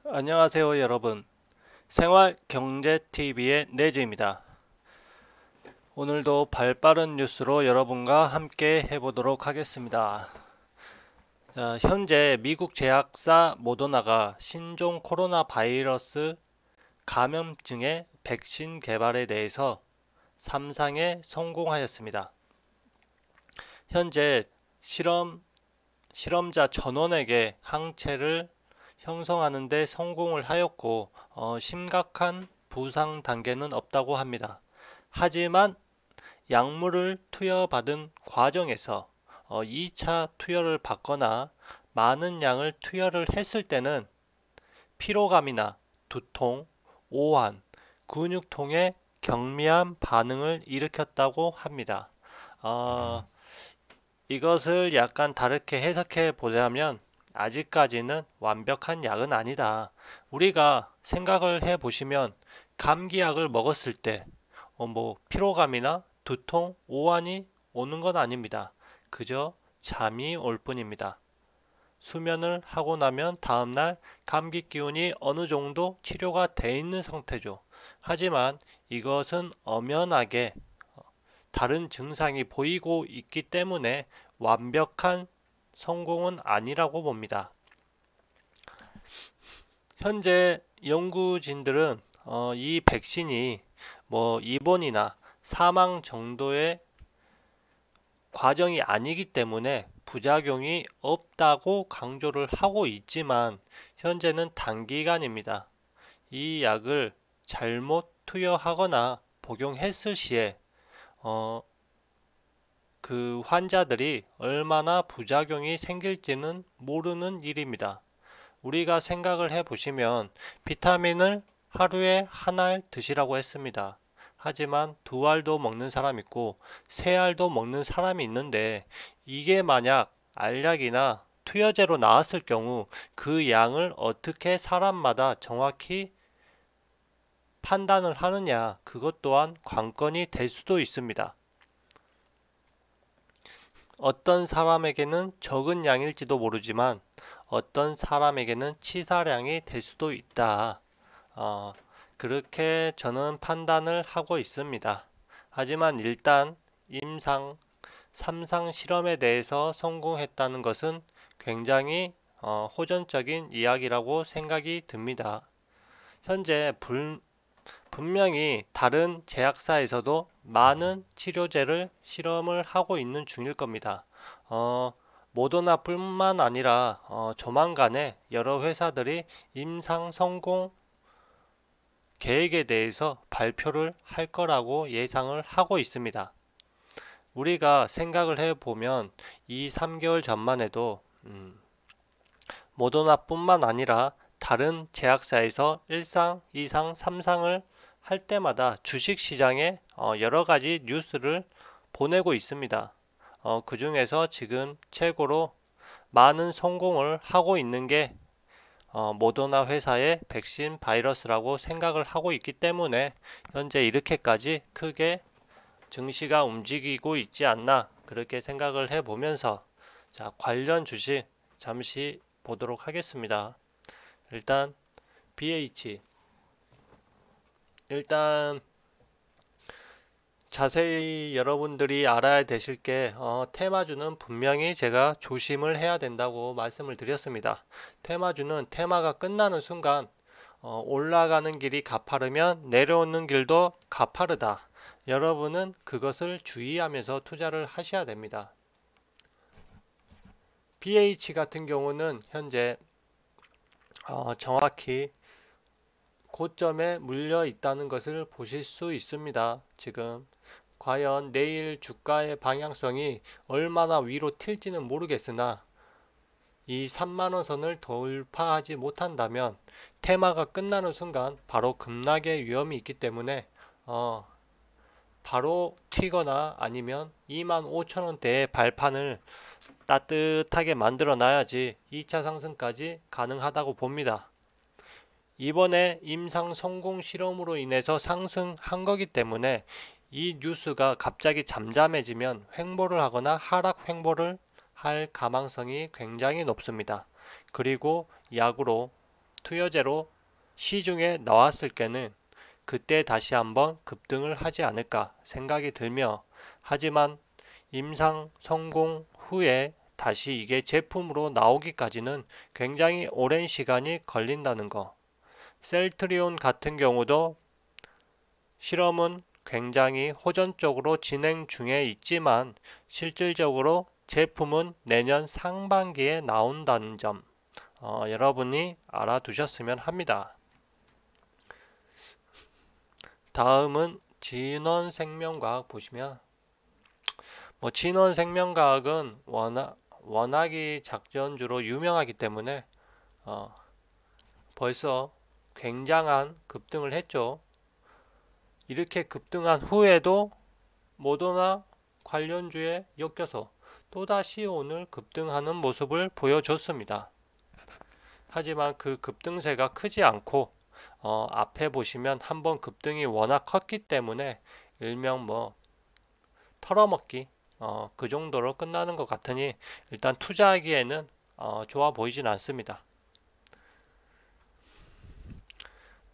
안녕하세요 여러분. 생활경제TV의 내주입니다. 오늘도 발빠른 뉴스로 여러분과 함께 해보도록 하겠습니다. 자, 현재 미국 제약사 모더나가 신종 코로나 바이러스 감염증의 백신 개발에 대해서 3상에 성공하였습니다. 현재 실험자 전원에게 항체를 형성하는 데 성공을 하였고 심각한 부상 단계는 없다고 합니다. 하지만 약물을 투여받은 과정에서 2차 투여를 받거나 많은 양을 투여를 했을 때는 피로감이나 두통, 오한, 근육통에 경미한 반응을 일으켰다고 합니다. 이것을 약간 다르게 해석해 보자면 아직까지는 완벽한 약은 아니다. 우리가 생각을 해 보시면 감기약을 먹었을 때 피로감이나 두통, 오한이 오는 건 아닙니다. 그저 잠이 올 뿐입니다. 수면을 하고 나면 다음날 감기 기운이 어느 정도 치료가 돼 있는 상태죠. 하지만 이것은 엄연하게 다른 증상이 보이고 있기 때문에 완벽한 성공은 아니라고 봅니다. 현재 연구진들은 이 백신이 입원이나 사망 정도의 과정이 아니기 때문에 부작용이 없다고 강조를 하고 있지만 현재는 단기간입니다. 이 약을 잘못 투여하거나 복용했을 시에 그 환자들이 얼마나 부작용이 생길지는 모르는 일입니다. 우리가 생각을 해보시면 비타민을 하루에 한 알 드시라고 했습니다. 하지만 두 알도 먹는 사람 있고 세 알도 먹는 사람이 있는데 이게 만약 알약이나 투여제로 나왔을 경우 그 양을 어떻게 사람마다 정확히 판단을 하느냐, 그것 또한 관건이 될 수도 있습니다. 어떤 사람에게는 적은 양일지도 모르지만 어떤 사람에게는 치사량이 될 수도 있다. 그렇게 저는 판단을 하고 있습니다. 하지만 일단 임상 3상 실험에 대해서 성공했다는 것은 굉장히 호전적인 이야기라고 생각이 듭니다. 현재 분명히 다른 제약사에서도 많은 치료제를 실험을 하고 있는 중일 겁니다. 모더나뿐만 아니라 조만간에 여러 회사들이 임상 성공 계획에 대해서 발표를 할 거라고 예상을 하고 있습니다. 우리가 생각을 해보면 2, 3개월 전만 해도 모더나뿐만 아니라 다른 제약사에서 1상, 2상, 3상을 할 때마다 주식시장에 여러가지 뉴스를 보내고 있습니다. 그 중에서 지금 최고로 많은 성공을 하고 있는 게 모더나 회사의 백신 바이러스라고 생각을 하고 있기 때문에 현재 이렇게까지 크게 증시가 움직이고 있지 않나 그렇게 생각을 해보면서 자, 관련 주식 잠시 보도록 하겠습니다. 일단 BH 일단 자세히 여러분들이 알아야 되실 게 테마주는 분명히 제가 조심을 해야 된다고 말씀을 드렸습니다. 테마주는 테마가 끝나는 순간 올라가는 길이 가파르면 내려오는 길도 가파르다. 여러분은 그것을 주의하면서 투자를 하셔야 됩니다. BH 같은 경우는 현재 정확히 고점에 물려 있다는 것을 보실 수 있습니다. 지금 과연 내일 주가의 방향성이 얼마나 위로 튈지는 모르겠으나 이 3만원 선을 돌파하지 못한다면 테마가 끝나는 순간 바로 급락의 위험이 있기 때문에 바로 튀거나 아니면 25,000원대의 발판을 따뜻하게 만들어 놔야지 2차 상승까지 가능하다고 봅니다. 이번에 임상 성공 실험으로 인해서 상승한 거기 때문에 이 뉴스가 갑자기 잠잠해지면 횡보를 하거나 하락 횡보를 할 가망성이 굉장히 높습니다. 그리고 약으로 투여제로 시중에 나왔을 때는 그때 다시 한번 급등을 하지 않을까 생각이 들며, 하지만 임상 성공 후에 다시 이게 제품으로 나오기까지는 굉장히 오랜 시간이 걸린다는 거. 셀트리온 같은 경우도 실험은 굉장히 호전적으로 진행 중에 있지만 실질적으로 제품은 내년 상반기에 나온다는 점, 여러분이 알아두셨으면 합니다. 다음은 진원생명과학 보시면, 진원생명과학은 워낙이 작전주로 유명하기 때문에 벌써 굉장한 급등을 했죠. 이렇게 급등한 후에도 모더나 관련주에 엮여서 또다시 오늘 급등하는 모습을 보여줬습니다. 하지만 그 급등세가 크지 않고 앞에 보시면 한번 급등이 워낙 컸기 때문에 일명 털어먹기 그 정도로 끝나는 것 같으니 일단 투자하기에는 좋아 보이진 않습니다.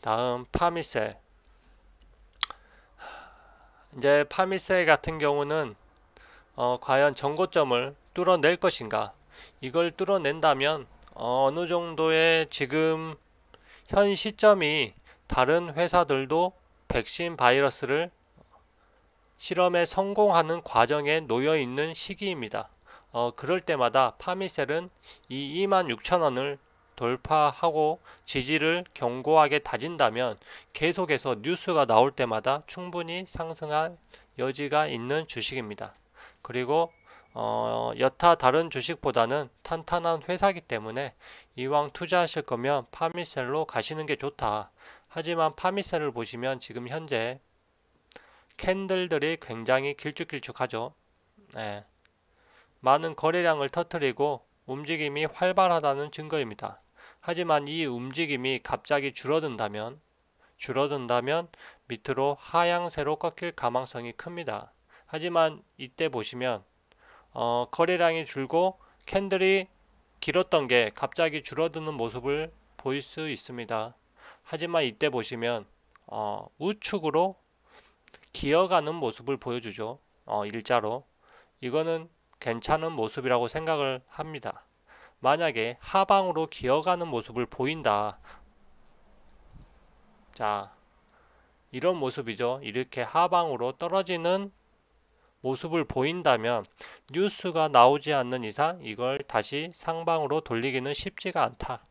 다음 파미셀. 이제 파미셀 같은 경우는 과연 전고점을 뚫어낼 것인가. 이걸 뚫어낸다면 어느 정도의 지금 현 시점이 다른 회사들도 백신 바이러스를 실험에 성공하는 과정에 놓여 있는 시기입니다. 그럴 때마다 파미셀은 이 26,000원을 돌파하고 지지를 견고하게 다진다면 계속해서 뉴스가 나올 때마다 충분히 상승할 여지가 있는 주식입니다. 그리고 여타 다른 주식보다는 탄탄한 회사이기 때문에 이왕 투자하실 거면 파미셀로 가시는 게 좋다. 하지만 파미셀을 보시면 지금 현재 캔들들이 굉장히 길쭉길쭉하죠. 네. 많은 거래량을 터뜨리고 움직임이 활발하다는 증거입니다. 하지만 이 움직임이 갑자기 줄어든다면 밑으로 하향세로 꺾일 가망성이 큽니다. 하지만 이때 보시면 거래량이 줄고 캔들이 길었던 게 갑자기 줄어드는 모습을 보일 수 있습니다. 하지만 이때 보시면 우측으로 기어가는 모습을 보여주죠. 일자로. 이거는 괜찮은 모습이라고 생각을 합니다. 만약에 하방으로 기어가는 모습을 보인다. 자, 이런 모습이죠. 이렇게 하방으로 떨어지는 모습을 보인다면 뉴스가 나오지 않는 이상 이걸 다시 상방으로 돌리기는 쉽지가 않다.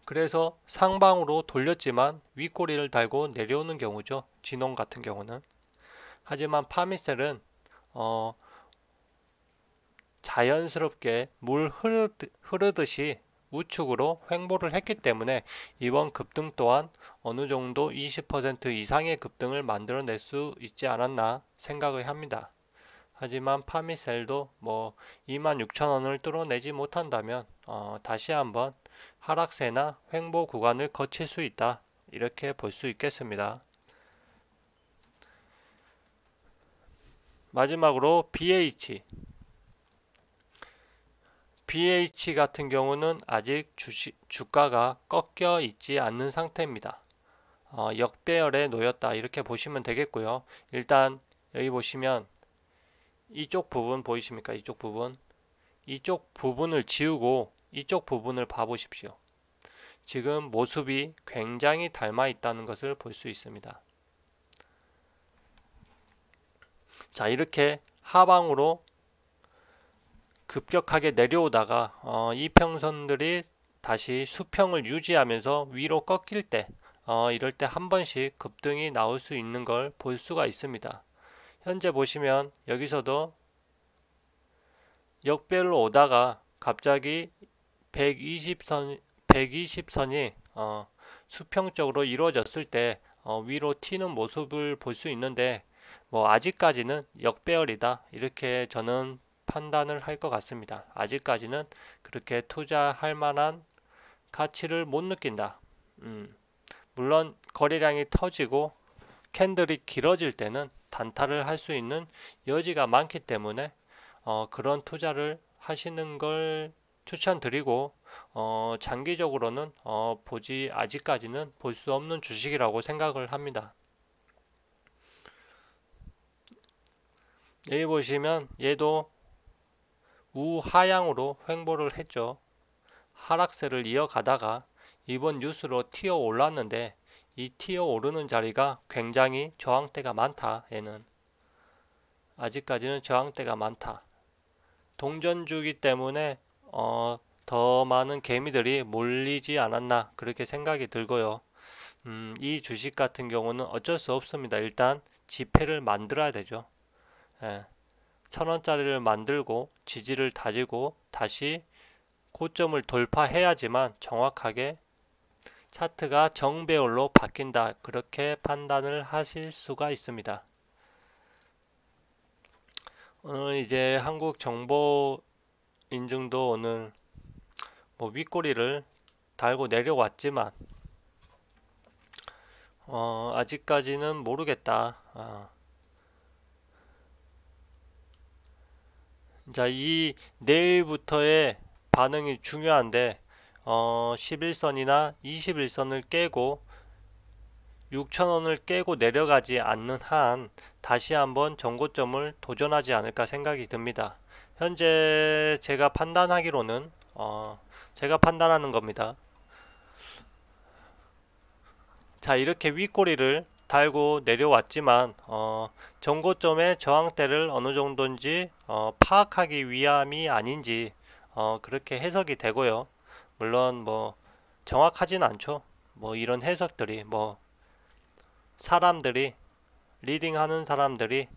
그래서 상방으로 돌렸지만 윗꼬리를 달고 내려오는 경우죠. 진원 같은 경우는. 하지만 파미셀은 자연스럽게 물 흐르듯이 우측으로 횡보를 했기 때문에 이번 급등 또한 어느 정도 20% 이상의 급등을 만들어낼 수 있지 않았나 생각을 합니다. 하지만 파미셀도 26,000원을 뚫어내지 못한다면 다시 한번 하락세나 횡보 구간을 거칠 수 있다. 이렇게 볼 수 있겠습니다. 마지막으로 BH 같은 경우는 아직 주가가 꺾여 있지 않는 상태입니다. 역배열에 놓였다 이렇게 보시면 되겠고요. 일단 여기 보시면 이쪽 부분 보이십니까? 이쪽 부분을 지우고 이쪽 부분을 봐보십시오. 지금 모습이 굉장히 닮아 있다는 것을 볼 수 있습니다. 자, 이렇게 하방으로 급격하게 내려오다가 이평선들이 다시 수평을 유지하면서 위로 꺾일 때 이럴 때 한 번씩 급등이 나올 수 있는 걸 볼 수가 있습니다. 현재 보시면 여기서도 역배열로 오다가 갑자기 120선이 수평적으로 이루어졌을 때 위로 튀는 모습을 볼 수 있는데 아직까지는 역배열이다 이렇게 저는 판단을 할 것 같습니다. 아직까지는 그렇게 투자할 만한 가치를 못 느낀다. 물론 거래량이 터지고 캔들이 길어질 때는 단타를 할 수 있는 여지가 많기 때문에 그런 투자를 하시는 걸 추천드리고, 장기적으로는 아직까지는 볼 수 없는 주식이라고 생각을 합니다. 여기 보시면 얘도 우하향으로 횡보를 했죠. 하락세를 이어가다가 이번 뉴스로 튀어 올랐는데 이 튀어 오르는 자리가 굉장히 저항대가 많다. 얘는 아직까지는 저항대가 많다. 동전주기 때문에 더 많은 개미들이 몰리지 않았나 그렇게 생각이 들고요. 이 주식 같은 경우는 어쩔 수 없습니다. 일단 지폐를 만들어야 되죠. 예, 1,000원짜리를 만들고 지지를 다지고 다시 고점을 돌파해야지만 정확하게 차트가 정배열로 바뀐다 그렇게 판단을 하실 수가 있습니다. 오늘 이제 한국정보인증도 오늘 윗꼬리를 달고 내려왔지만 아직까지는 모르겠다. 자, 이 내일부터의 반응이 중요한데 11선이나 21선을 깨고 6,000원을 깨고 내려가지 않는 한 다시 한번 정고점을 도전하지 않을까 생각이 듭니다. 현재 제가 판단하기로는 제가 판단하는 겁니다. 자, 이렇게 윗꼬리를 달고 내려왔지만 정고점의 저항대를 어느 정도인지 파악하기 위함이 아닌지 그렇게 해석이 되고요. 물론 정확하진 않죠. 이런 해석들이 사람들이 리딩하는 사람들이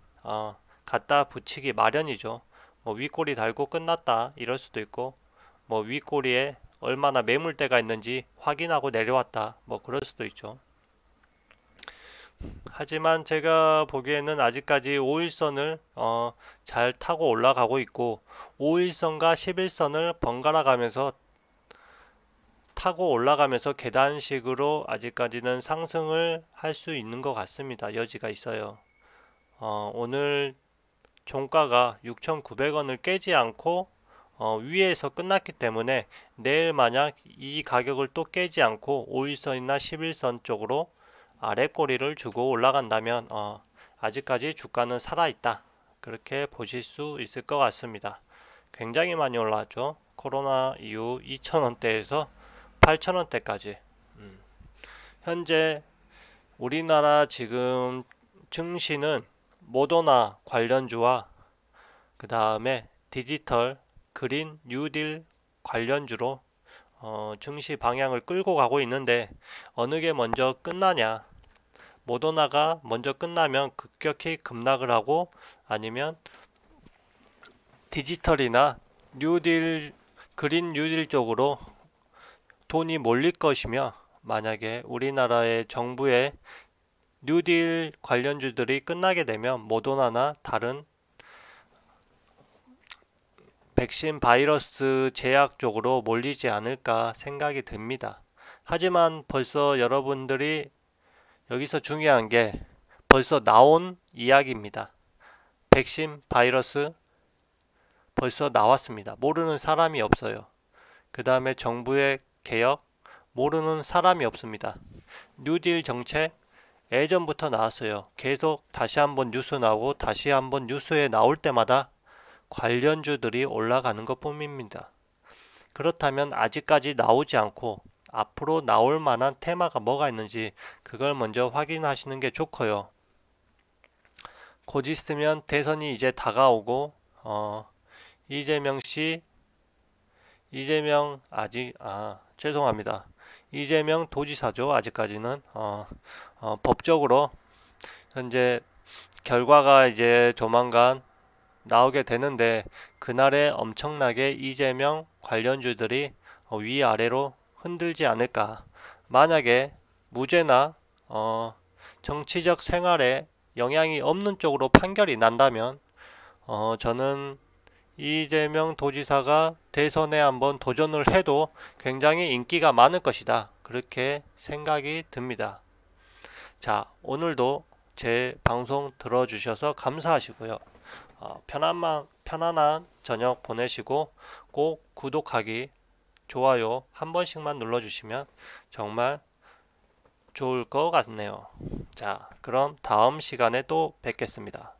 갖다 붙이기 마련이죠. 윗꼬리 달고 끝났다 이럴 수도 있고 윗꼬리에 얼마나 매물대가 있는지 확인하고 내려왔다 그럴 수도 있죠. 하지만 제가 보기에는 아직까지 5일선을 잘 타고 올라가고 있고 5일선과 11선을 번갈아 가면서 타고 올라가면서 계단식으로 아직까지는 상승을 할 수 있는 것 같습니다. 여지가 있어요. 오늘 종가가 6,900원을 깨지 않고 위에서 끝났기 때문에 내일 만약 이 가격을 또 깨지 않고 5일선이나 11선 쪽으로 아래꼬리를 주고 올라간다면 아직까지 주가는 살아있다 그렇게 보실 수 있을 것 같습니다. 굉장히 많이 올라왔죠. 코로나 이후 2,000원대에서 8,000원대까지. 현재 우리나라 지금 증시는 모더나 관련주와 그 다음에 디지털 그린 뉴딜 관련주로 증시 방향을 끌고 가고 있는데 어느 게 먼저 끝나냐. 모더나가 먼저 끝나면 급격히 급락을 하고 아니면 디지털이나 뉴딜 그린 뉴딜 쪽으로 돈이 몰릴 것이며 만약에 우리나라의 정부의 뉴딜 관련주들이 끝나게 되면 모더나나 다른 백신 바이러스 제약 쪽으로 몰리지 않을까 생각이 듭니다. 하지만 벌써 여러분들이 여기서 중요한 게 벌써 나온 이야기입니다. 백신 바이러스 벌써 나왔습니다. 모르는 사람이 없어요. 그 다음에 정부의 개혁 모르는 사람이 없습니다. 뉴딜 정책 예전부터 나왔어요. 계속 다시 한번 뉴스 나오고 다시 한번 뉴스에 나올 때마다 관련주들이 올라가는 것 뿐입니다. 그렇다면 아직까지 나오지 않고 앞으로 나올 만한 테마가 뭐가 있는지 그걸 먼저 확인하시는 게 좋고요. 곧 있으면 대선이 이제 다가오고 죄송합니다. 이재명 도지사죠. 아직까지는 법적으로 현재 결과가 이제 조만간 나오게 되는데 그날에 엄청나게 이재명 관련주들이 위아래로 흔들지 않을까. 만약에 무죄나 정치적 생활에 영향이 없는 쪽으로 판결이 난다면 저는 이재명 도지사가 대선에 한번 도전을 해도 굉장히 인기가 많을 것이다 그렇게 생각이 듭니다. 자, 오늘도 제 방송 들어주셔서 감사하시고요. 편안한 저녁 보내시고 꼭 구독하기 좋아요 한 번씩만 눌러주시면 정말 좋을 것 같네요. 자, 그럼 다음 시간에 또 뵙겠습니다.